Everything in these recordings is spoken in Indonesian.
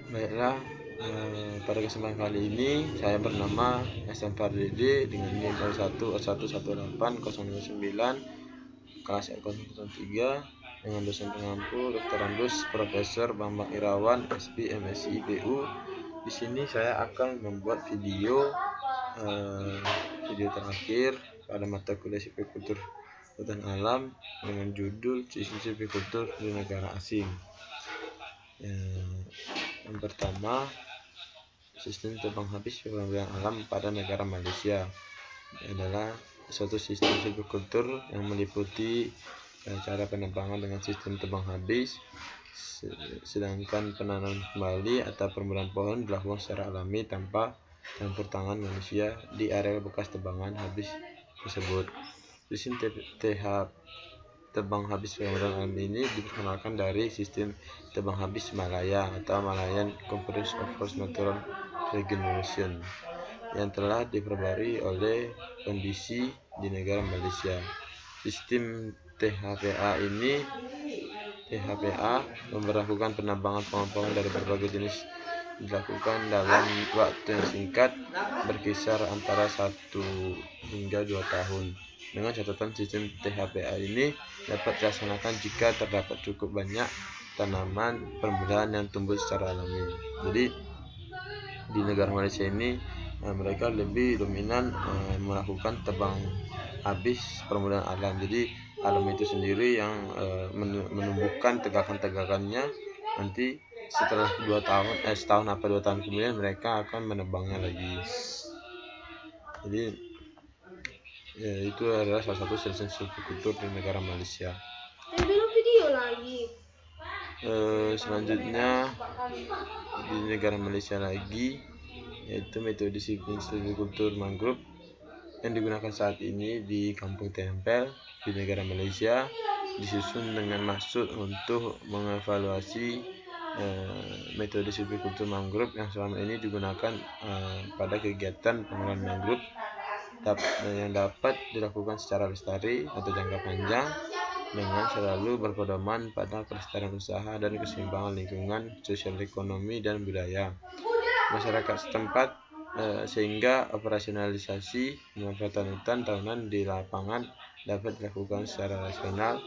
Baiklah, pada kesempatan kali ini saya bernama SM Fardede dengan NIM 01111809 kelas R003 dengan dosen pengampu Dr. Andus Profesor Bambang Irawan SP MSI IPU. Di sini saya akan membuat video terakhir pada mata kuliah Silvikultur Hutan Alam dengan judul Silvikultur di Negara Asing. Yang pertama, sistem tebang habis pengambilan alam pada negara Malaysia adalah suatu sistem silvikultur yang meliputi cara penebangan dengan sistem tebang habis, sedangkan penanaman kembali atau permulaan pohon dilakukan secara alami tanpa campur tangan manusia di area bekas tebangan habis tersebut. Sistem tebang habis pengambilan alam ini diperkenalkan dari sistem tebang habis Malaya atau Malayan Conference of Forest Natural Regeneration yang telah diperbarui oleh kondisi di negara Malaysia. Sistem THPA memperlakukan penebangan pohon-pohon dari berbagai jenis dilakukan dalam waktu yang singkat, berkisar antara 1 hingga 2 tahun. Dengan catatan, sistem THPA ini dapat dilaksanakan jika terdapat cukup banyak tanaman permulaan yang tumbuh secara alami. Jadi di negara Malaysia ini mereka lebih dominan melakukan tebang habis permulaan alam. Jadi alam itu sendiri yang menumbuhkan tegakan-tegakannya. Nanti setelah setahun atau 2 tahun kemudian mereka akan menebangnya lagi. Jadi itu adalah salah satu sistem silvikultur di negara Malaysia. Selanjutnya di negara Malaysia lagi, yaitu metode silvikultur mangrove yang digunakan saat ini di Kampung Tempel di negara Malaysia, disusun dengan maksud untuk mengevaluasi metode silvikultur mangrove yang selama ini digunakan pada kegiatan pengelolaan mangrove yang dapat dilakukan secara lestari atau jangka panjang dengan selalu berpedoman pada kelestarian usaha dan keseimbangan lingkungan, sosial ekonomi dan budaya masyarakat setempat, sehingga operasionalisasi pemanfaatan hutan tahunan di lapangan dapat dilakukan secara rasional,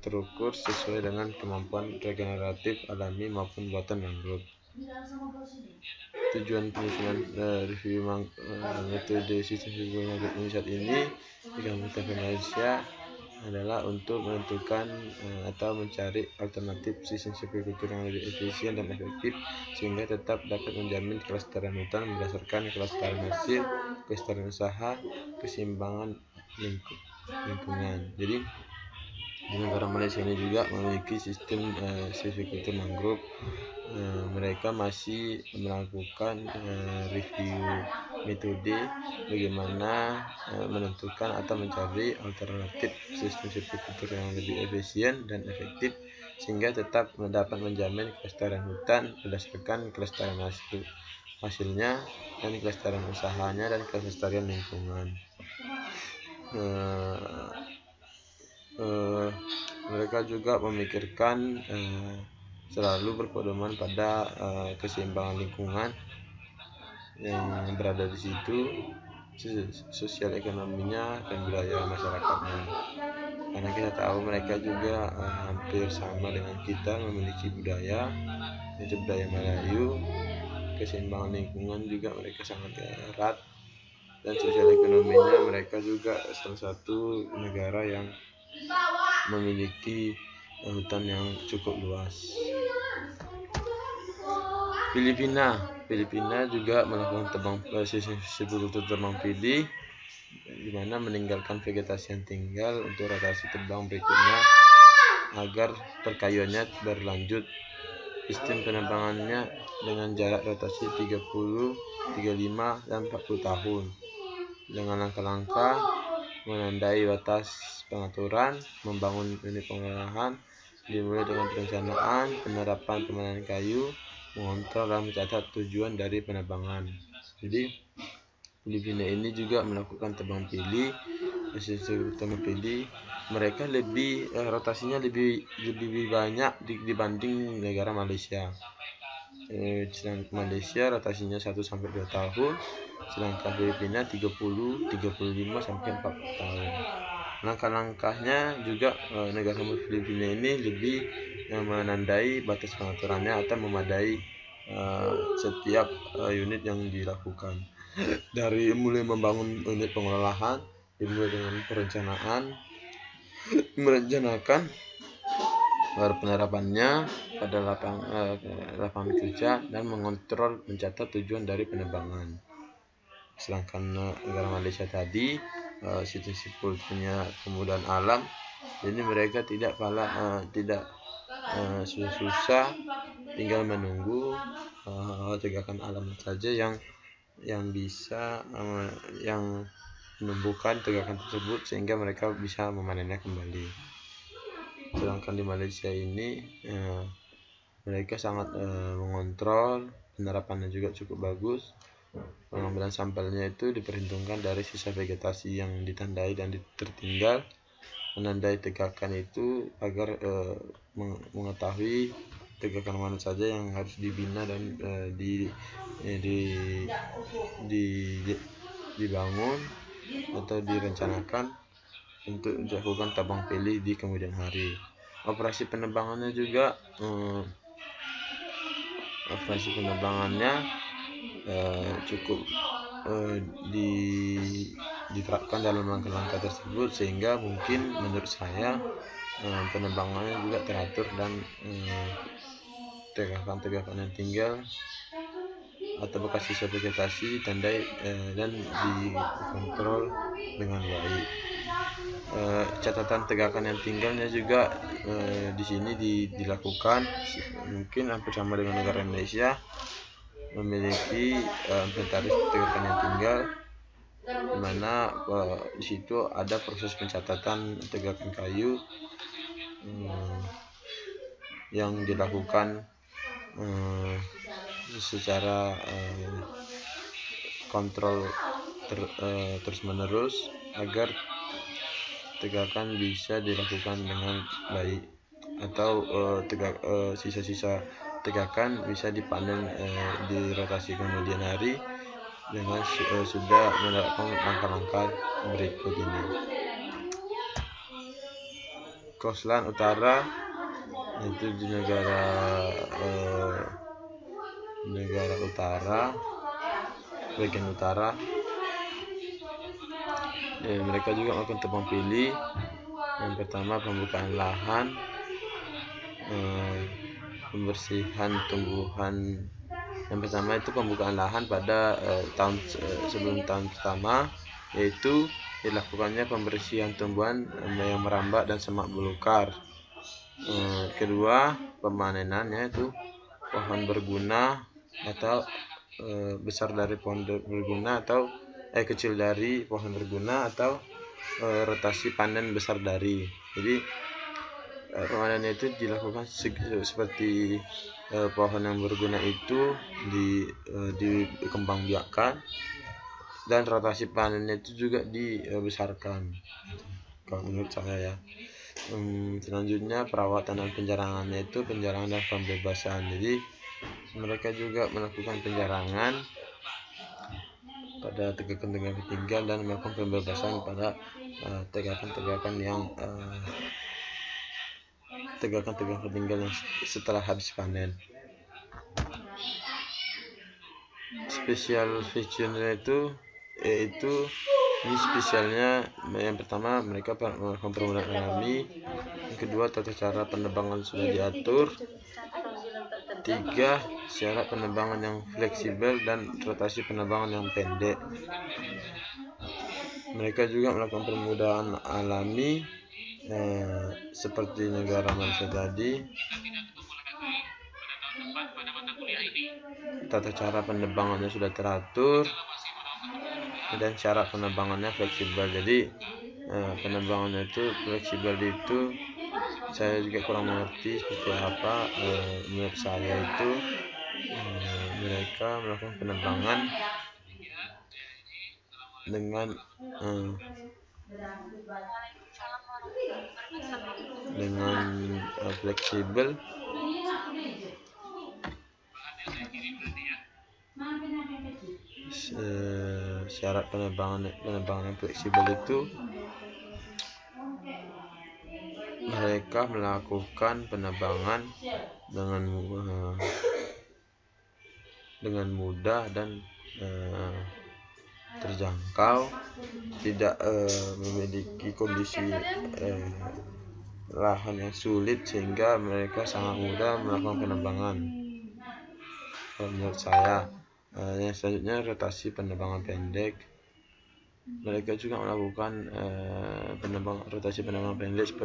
terukur sesuai dengan kemampuan regeneratif alami maupun buatan mangrove. Tujuan penyusunan review metode sistem silvikultur mangrove ini saat ini di Kampung Tempel Malaysia adalah untuk menentukan atau mencari alternatif sistem silvikultur yang lebih efisien dan efektif sehingga tetap dapat menjamin kelestarian hutan berdasarkan kelestarian hasil, kelestarian usaha, keseimbangan lingkungan. Jadi di negara Malaysia ini juga memiliki sistem silvikultur mangrove. Mereka masih melakukan review metode bagaimana menentukan atau mencari alternatif sistem silvikultur yang lebih efisien dan efektif sehingga tetap dapat menjamin kelestarian hutan berdasarkan kelestarian hasilnya dan kelestarian usahanya dan kelestarian lingkungan. Mereka juga memikirkan selalu berpedoman pada keseimbangan lingkungan yang berada di situ, sosial ekonominya dan budaya masyarakatnya. Karena kita tahu mereka juga hampir sama dengan kita, memiliki budaya, yaitu budaya Melayu. Keseimbangan lingkungan juga mereka sangat erat, dan sosial ekonominya mereka juga salah satu negara yang memiliki hutan yang cukup luas. Filipina juga melakukan silvikultur tebang pilih, di mana meninggalkan vegetasi yang tinggal untuk rotasi tebang berikutnya agar perkayuannya berlanjut. Sistem penebangannya dengan jarak rotasi 30, 35, dan 40 tahun dengan langkah-langkah menandai batas pengaturan, membangun unit pengolahan, dimulai dengan perencanaan, penerapan pemanen kayu, mengontrol dan mencatat tujuan dari penebangan. Jadi Filipina ini juga melakukan tebang pilih, sistem tebang pilih. Mereka rotasinya lebih banyak dibanding negara Malaysia. Malaysia rotasinya 1-2 tahun, sedangkan Filipina 30, 35 sampai 40 tahun. Langkah-langkahnya juga negara Filipina ini lebih menandai batas pengaturannya atau memadai setiap unit yang dilakukan. Dari mulai membangun unit pengolahan, dimulai dengan merencanakan penerapannya pada lapangan kerja dan mengontrol mencatat tujuan dari penerbangan. Sedangkan negara Malaysia tadi situ-situ punya kemudahan alam, jadi mereka tidak susah tinggal menunggu tegakan alam saja yang bisa yang menumbuhkan tegakan tersebut sehingga mereka bisa memanennya kembali. Sedangkan di Malaysia ini mereka sangat mengontrol, penerapannya juga cukup bagus. Pengambilan sampelnya itu diperhitungkan dari sisa vegetasi yang ditandai dan tertinggal. Menandai tegakan itu agar mengetahui tegakan mana saja yang harus dibina dan dibangun atau direncanakan untuk dilakukan tabang pilih di kemudian hari. Operasi penerbangannya juga cukup diterapkan dalam langkah-langkah tersebut, sehingga mungkin menurut saya penerbangannya juga teratur dan tegakan yang tinggal atau bekas sisa vegetasi ditandai dan dikontrol dengan baik. Catatan tegakan yang tinggalnya juga di sini dilakukan mungkin hampir sama dengan negara Indonesia, memiliki inventaris tegakan yang tinggal, di mana di situ ada proses pencatatan tegakan kayu yang dilakukan secara kontrol terus-menerus agar tegakan bisa dilakukan dengan baik, atau sisa-sisa tegakan bisa dipanen di rotasi kemudian hari dengan sudah menerapkan langkah-langkah berikut ini. Coastline utara itu di negara utara, bagian utara, mereka juga melakukan tebang pilih. Yang pertama pembukaan lahan, pembersihan tumbuhan. Yang pertama itu pembukaan lahan pada sebelum tahun pertama, yaitu dilakukannya pembersihan tumbuhan yang merambat dan semak belukar. Kedua, pemanenannya itu pohon berguna atau besar dari pohon berguna atau kecil dari pohon berguna, atau rotasi panen besar dari. Jadi pemanenannya itu dilakukan seperti pohon yang berguna itu dikembangbiakkan, dan rotasi panennya itu juga dibesarkan, kalau menurut saya ya. Selanjutnya perawatan dan penjarangannya itu penjarangan dan pembebasan. Jadi mereka juga melakukan penjarangan pada tegakan-tegakan tinggal dan melakukan pembebasan pada tegakan-tegakan tinggal yang setelah habis panen. Special feature-nya yaitu ini spesialnya, yang pertama mereka melakukan perundangan alami, yang kedua tata cara penerbangan sudah diatur, 3 syarat penerbangan yang fleksibel dan rotasi penerbangan yang pendek. Mereka juga melakukan permudahan alami seperti negara Malaysia tadi. Tata cara penerbangannya sudah teratur dan syarat penerbangannya fleksibel. Jadi penerbangannya itu fleksibel, itu saya juga kurang mengerti seperti apa. Menurut saya itu mereka melakukan penerbangan dengan fleksibel Syarat penerbangan yang fleksibel itu mereka melakukan penerbangan dengan mudah dan terjangkau, tidak memiliki kondisi lahan yang sulit sehingga mereka sangat mudah melakukan penerbangan. Menurut saya, yang selanjutnya rotasi penerbangan pendek. Mereka juga melakukan rotasi penerbangan pendek.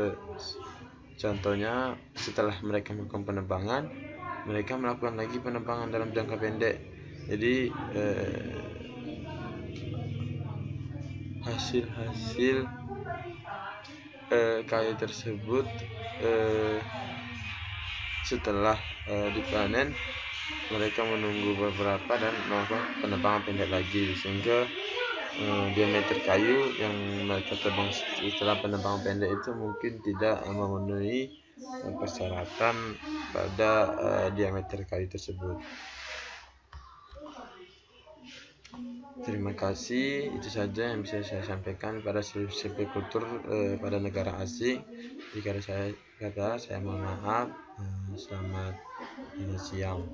Contohnya, setelah mereka melakukan penerbangan, mereka melakukan lagi penerbangan dalam jangka pendek. Jadi hasil kayu tersebut setelah dipanen, mereka menunggu beberapa dan melakukan penerbangan pendek lagi, sehingga diameter kayu yang mereka terbang setelah penerbangan pendek itu mungkin tidak memenuhi persyaratan pada diameter kayu tersebut. Terima kasih, itu saja yang bisa saya sampaikan pada silvicultur pada negara asing. Jika ada saya mohon maaf. Selamat siang.